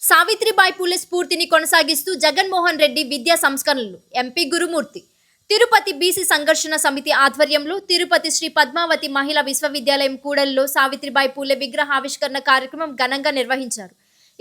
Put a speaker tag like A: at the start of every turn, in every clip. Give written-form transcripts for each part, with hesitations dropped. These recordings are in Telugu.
A: సావిత్రిబాయి పూలే స్ఫూర్తిని కొనసాగిస్తూ జగన్మోహన్ రెడ్డి విద్యా సంస్కరణలు ఎంపీ గురుమూర్తి తిరుపతి బీసీ సంఘర్షణ సమితి ఆధ్వర్యంలో తిరుపతి శ్రీ పద్మావతి మహిళా విశ్వవిద్యాలయం కూడలిలో సావిత్రిబాయి పూలే విగ్రహావిష్కరణ కార్యక్రమం ఘనంగా నిర్వహించారు.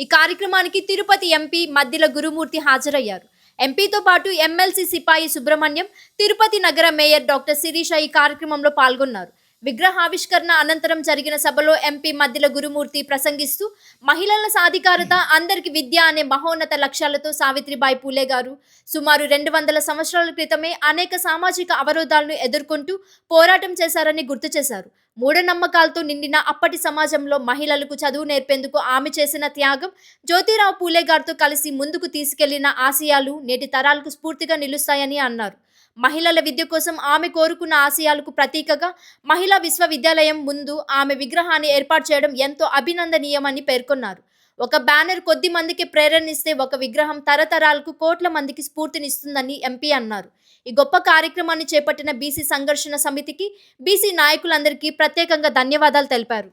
A: ఈ కార్యక్రమానికి తిరుపతి ఎంపీ మద్దిల గురుమూర్తి హాజరయ్యారు. ఎంపీతో పాటు ఎమ్మెల్సీ సిపాయి సుబ్రహ్మణ్యం, తిరుపతి నగర మేయర్ డాక్టర్ శిరీష ఈ కార్యక్రమంలో పాల్గొన్నారు. విగ్రహావిష్కరణ అనంతరం జరిగిన సభలో ఎంపీ మద్దిల గురుమూర్తి ప్రసంగిస్తూ మహిళల సాధికారత, అందరికి విద్య అనే మహోన్నత లక్ష్యాలతో సావిత్రిబాయి పూలే గారు సుమారు 200 సంవత్సరాల క్రితమే అనేక సామాజిక అవరోధాలను ఎదుర్కొంటూ పోరాటం చేశారని గుర్తు చేశారు. మూఢనమ్మకాలతో నిండిన అప్పటి సమాజంలో మహిళలకు చదువు నేర్పేందుకు ఆమె చేసిన త్యాగం, జ్యోతిరావు పూలే గారితో కలిసి ముందుకు తీసుకెళ్లిన ఆశయాలు నేటి తరాలకు స్ఫూర్తిగా నిలుస్తాయని అన్నారు. మహిళల విద్య కోసం ఆమె కోరుకున్న ఆశయాలకు ప్రతీకగా మహిళా విశ్వవిద్యాలయం ముందు ఆమె విగ్రహాన్ని ఏర్పాటు చేయడం ఎంతో అభినందనీయమని పేర్కొన్నారు. ఒక బ్యానర్ కొద్ది మందికి ప్రేరణిస్తే ఒక విగ్రహం తరతరాలకు కోట్ల మందికి స్ఫూర్తినిస్తుందని ఎంపీ అన్నారు. ఈ గొప్ప కార్యక్రమాన్ని చేపట్టిన బీసీ సంఘర్షణ సమితికి, బీసీ నాయకులందరికీ ప్రత్యేకంగా ధన్యవాదాలు తెలిపారు.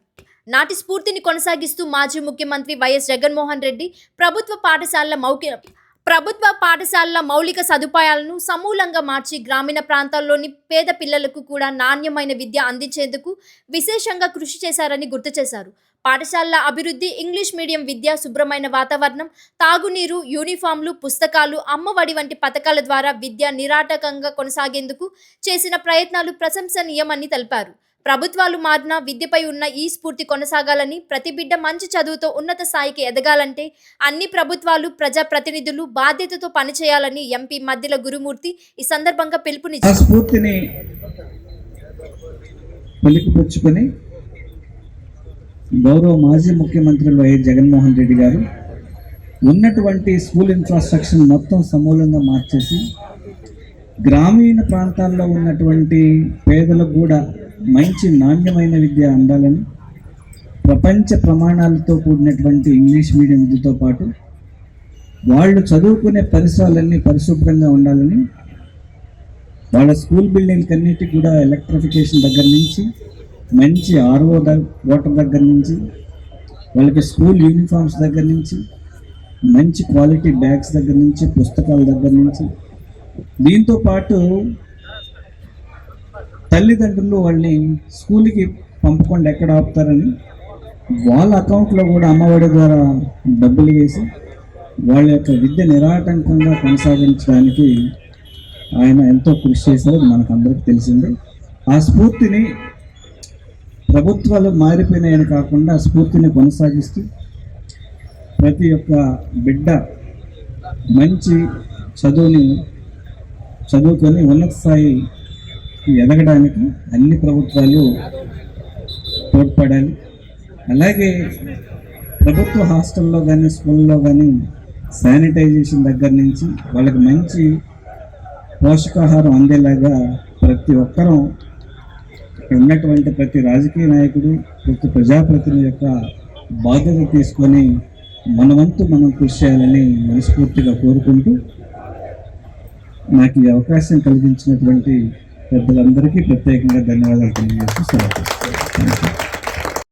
A: నాటి స్ఫూర్తిని కొనసాగిస్తూ మాజీ ముఖ్యమంత్రి వైఎస్ జగన్మోహన్ రెడ్డి ప్రభుత్వ పాఠశాలల మౌలిక సదుపాయాలను సమూలంగా మార్చి గ్రామీణ ప్రాంతాల్లోని పేద పిల్లలకు కూడా నాణ్యమైన విద్య అందించేందుకు విశేషంగా కృషి చేశారని గుర్తు చేశారు. పాఠశాలల అభివృద్ధి, ఇంగ్లీష్ మీడియం విద్య, శుభ్రమైన వాతావరణం, తాగునీరు, యూనిఫామ్లు, పుస్తకాలు, అమ్మఒడి వంటి పథకాల ద్వారా విద్య నిరాటకంగా కొనసాగేందుకు చేసిన ప్రయత్నాలు ప్రశంసనీయమని తెలిపారు. ప్రభుత్వాలు మారినా విద్యపై ఉన్న ఈ స్ఫూర్తి కొనసాగాలని, ప్రతి బిడ్డ మంచి చదువుతో ఉన్నత స్థాయికి ఎదగాలంటే అన్ని ప్రభుత్వాలు, ప్రజాప్రతినిధులు బాధ్యతతో పనిచేయాలని ఎంపీ మద్దిల గురుమూర్తి ఈ సందర్భంగా పిలుపునిచ్చారు.
B: స్ఫూర్తిని పిలుపుచ్చుకొని గౌరవ మాజీ ముఖ్యమంత్రి వైఎస్ జగన్మోహన్ రెడ్డి గారు ఉన్నటువంటి స్కూల్ ఇన్ఫ్రాస్ట్రక్చర్ మొత్తం సమూలంగా మార్చేసి గ్రామీణ ప్రాంతాల్లో ఉన్నటువంటి పేదలకు కూడా మంచి నాణ్యమైన విద్య అందాలని, ప్రపంచ ప్రమాణాలతో కూడినటువంటి ఇంగ్లీష్ మీడియం విద్యతో పాటు వాళ్ళు చదువుకునే పరిసరాలన్నీ పరిశుభ్రంగా ఉండాలని, వాళ్ళ స్కూల్ బిల్డింగ్కి అన్నిటికీ కూడా ఎలక్ట్రిఫికేషన్ దగ్గర నుంచి, మంచి ఆర్ఓ వాటర్ దగ్గర నుంచి, వాళ్ళకి స్కూల్ యూనిఫామ్స్ దగ్గర నుంచి, మంచి క్వాలిటీ బ్యాగ్స్ దగ్గర నుంచి, పుస్తకాల దగ్గర నుంచి, దీంతో పాటు తల్లిదండ్రులు వాళ్ళని స్కూల్కి పంపకుండా ఎక్కడ ఆపుతారని వాళ్ళ అకౌంట్లో కూడా అమ్మఒడి ద్వారా డబ్బులు వేసి వాళ్ళ యొక్క విద్య నిరాటంకంగా కొనసాగించడానికి ఆయన ఎంతో కృషి చేశారు. మనకు అందరికీ తెలిసిందే. ఆ స్ఫూర్తిని ప్రభుత్వాలు మారిపోయినాయని కాకుండా ఆ స్ఫూర్తిని కొనసాగిస్తూ ప్రతి ఒక్క బిడ్డ మంచి చదువుకొని ఉన్నత స్థాయి ఎదగడానికి అన్ని ప్రభుత్వాలు తోడ్పడాలి. అలాగే ప్రభుత్వ హాస్టల్లో కానీ, స్కూల్లో కానీ శానిటైజేషన్ దగ్గర నుంచి వాళ్ళకి మంచి పోషకాహారం అందేలాగా ప్రతి ఒక్కరూ ఉన్నటువంటి ప్రతి రాజకీయ నాయకుడు, ప్రతి ప్రజాప్రతినిధి యొక్క బాధ్యత తీసుకొని మన వంతు మనం కృషి చేయాలని మనస్ఫూర్తిగా కోరుకుంటూ నాకు ఈ అవకాశం కలిగించినటువంటి పెద్దలందరికీ ప్రత్యేకంగా ధన్యవాదాలు తెలియజేస్తూ సెలవు.